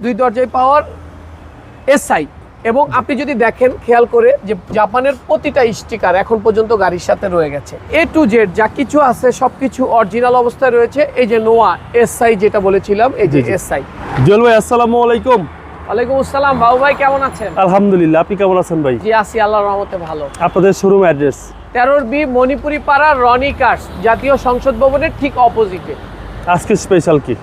দুই দরজায় পাওয়ার এসআই। এবং আপনি যদি দেখেন খেয়াল করে যে জাপানের প্রতিটা স্টিকার এখন পর্যন্ত গাড়ির সাথে রয়ে গেছে। এ টু জেড যা কিছু আছে সবকিছু অরিজিনাল অবস্থায় রয়েছে। এই যে নোয়া এসআই যেটা বলেছিলাম, এই যে এসআই। জুয়েল ভাই আসসালামু আলাইকুম। ওয়ালাইকুম আসসালাম। বাবু ভাই কেমন আছেন? আলহামদুলিল্লাহ, আপনি কেমন আছেন ভাই? জি আছি, আল্লাহর রহমতে ভালো। আপনাদের শোরুম অ্যাড্রেস 13B মণিপুরি পাড়া রনি কার্স, জাতীয় সংসদ ভবনের ঠিক অপোজিটে। আজকে স্পেশাল কি?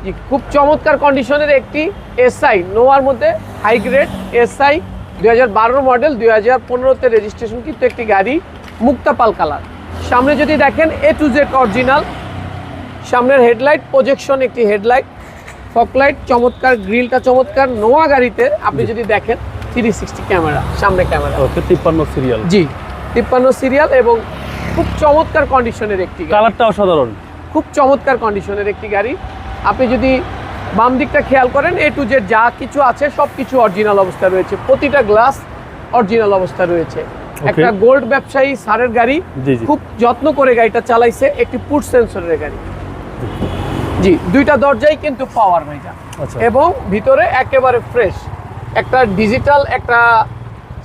জি, খুব চমৎকার কন্ডিশনের একটি এসআই, নোয়ার মধ্যে হাই গ্রেড এসআই 2012 মডেল, 2015-তে রেজিস্ট্রেশন কিন্তু একটি গাড়ি, মুক্তাপাল কালার। সামনে যদি দেখেন এ টু জেড অরিজিনাল। সামনের হেডলাইট প্রজেকশন, একটি হেডলাইট, ফকলাইট চমৎকার, গ্রিলটা চমৎকার। নোয়া গাড়িতে আপনি যদি দেখেন 360 ক্যামেরা, সামনে ক্যামেরা। ওকে, 53 সিরিয়াল। জি 53 সিরিয়াল এবং খুব চমৎকার কন্ডিশনের একটি গাড়ি। কালারটা অসাধারণ, খুব চমৎকার কন্ডিশনের একটি গাড়ি। আপনি যদি বাম দিকটা খেয়াল করেন, এ টু জেড যা কিছু আছে সব কিছু অরিজিনাল অবস্থা রয়েছে। প্রতিটা গ্লাস অরিজিনাল অবস্থা রয়েছে। একটা গোল্ড ব্যবসায়ী স্যারের গাড়ি, খুব যত্ন করে গাড়িটা চালাইছে। একটি পুট সেন্সরের গাড়ি। জি, দুইটা দরজাই কিন্তু পাওয়ার ভাইটা, এবং ভিতরে একেবারে ফ্রেশ। একটা ডিজিটাল একটা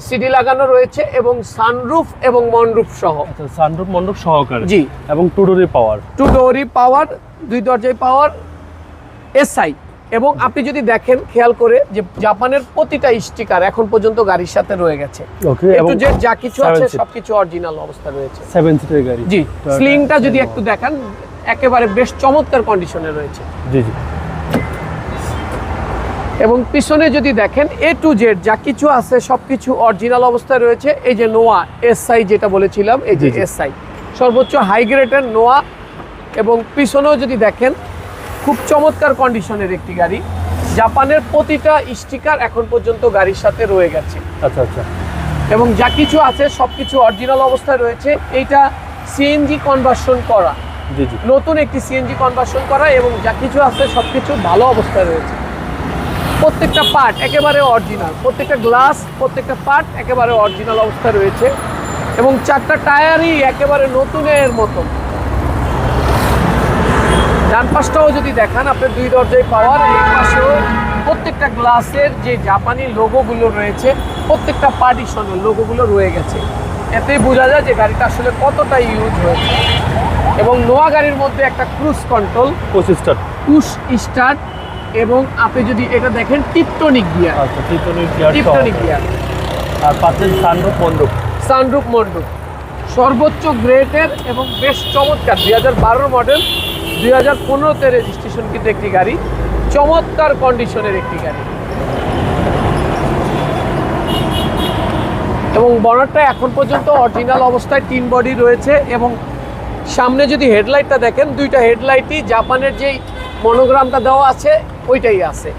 সিডি লাগানো রয়েছে এবং সানরুফ এবং মনরুফ সহ। সানরুফ মন্ডপ সহকারে। জি, এবং টু ডোরি পাওয়ার। টু ডোরি পাওয়ার, দুই দরজায় পাওয়ার এসআই। এবং আপনি যদি দেখেন খেয়াল করে যে জাপানের প্রতিটা স্টিকার এখন পর্যন্ত গাড়ির সাথে রয়ে গেছে। ওকে, এবং যে যা কিছু আছে সবকিছু অরিজিনাল অবস্থা রয়েছে। 7 সিটের গাড়ি। জি, স্লিংটা যদি একটু দেখেন একেবারে বেশ চমৎকার কন্ডিশনে রয়েছে। জি জি। এবং পিছনে যদি দেখেন এ টু জেড যা কিছু আছে সবকিছু অরিজিনাল অবস্থায় রয়েছে। এই যে নোয়া এসআই যেটা বলেছিলাম, এই যে এসআই সর্বোচ্চ হাই গ্রেডের নোয়া। এবং পিছনেও যদি দেখেন খুব চমৎকার কন্ডিশনের একটি গাড়ি। জাপানের প্রতিটা স্টিকার এখন পর্যন্ত গাড়ির সাথে রয়ে গেছে। আচ্ছা আচ্ছা। এবং যা কিছু আছে সবকিছু অরিজিনাল অবস্থায় রয়েছে। এইটা সিএনজি কনভার্সন করা, জি জি, নতুন একটি সিএনজি কনভার্সন করা। এবং যা কিছু আছে সবকিছু ভালো অবস্থায় রয়েছে। প্রত্যেকটা পার্ট একেবারে অরিজিনাল, প্রত্যেকটা গ্লাস, প্রত্যেকটা পার্ট একেবারে অরিজিনাল অবস্থায় রয়েছে। এবং চারটা টায়ারই একেবারে নতুনের মতো। ডান পাশটাও যদি দেখান আপনার দুই দরজায় পাওয়ার, এই পাশেও প্রত্যেকটা গ্লাসের যে জাপানি লোগোগুলো রয়েছে, প্রত্যেকটা পার্টিশনের লোগোগুলো রয়ে গেছে। এতেই বোঝা যায় যে গাড়িটা আসলে কতটা ইউজ হয়েছে। এবং নোয়া গাড়ির মধ্যে একটা ক্রুজ কন্ট্রোল, পুশ স্টার্ট, এবং আপনি যদি এটা দেখেন টিপটনিক গিয়ার। আচ্ছা, টিপটনিক গিয়ার। আর পাচ্ছেন সানরুফ মন্ডপ। সর্বোচ্চ গ্রেডের এবং বেশ চমৎকার 2012 মডেল, 2015-তে রেজিস্ট্রেশন কিন্তু একটি গাড়ি, চমৎকার কন্ডিশনের একটি গাড়ি। এবং বনারটা এখন পর্যন্ত অরিজিনাল অবস্থায় 3 বডি রয়েছে। এবং সামনে যদি হেডলাইটটা দেখেন, দুইটা হেডলাইটই জাপানের যেই মনোগ্রামটা দেওয়া আছে ওইটাই আছে।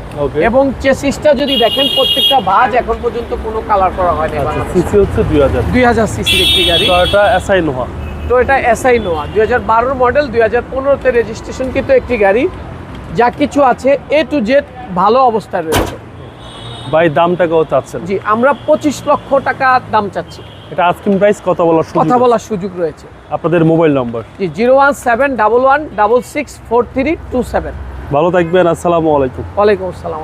এবং চেসিসটা যদি দেখেন প্রত্যেকটা ভাঁজ এখন পর্যন্ত কোনো কালার করা হয়নি। সিসি হচ্ছে 2000 সিসির একটি গাড়ি। টয়োটা এসআই নোয়া। টয়োটা এসআই নোয়া 2012 মডেল, 2015-তে রেজিস্ট্রেশন কিন্তু একটি গাড়ি। যা কিছু আছে এ টু জেড ভালো অবস্থায় রয়েছে। ভাই দামটা কত চাচ্ছেন? জি, আমরা 25 লক্ষ টাকা দাম চাচ্ছি। এটা আস্কিং প্রাইস কথা বলার সুযোগ রয়েছে। আপনাদের মোবাইল নম্বর? জি, 01711664327। ভালো থাকবেন, আসসালামু আলাইকুম। ওয়ালাইকুম আসসালাম।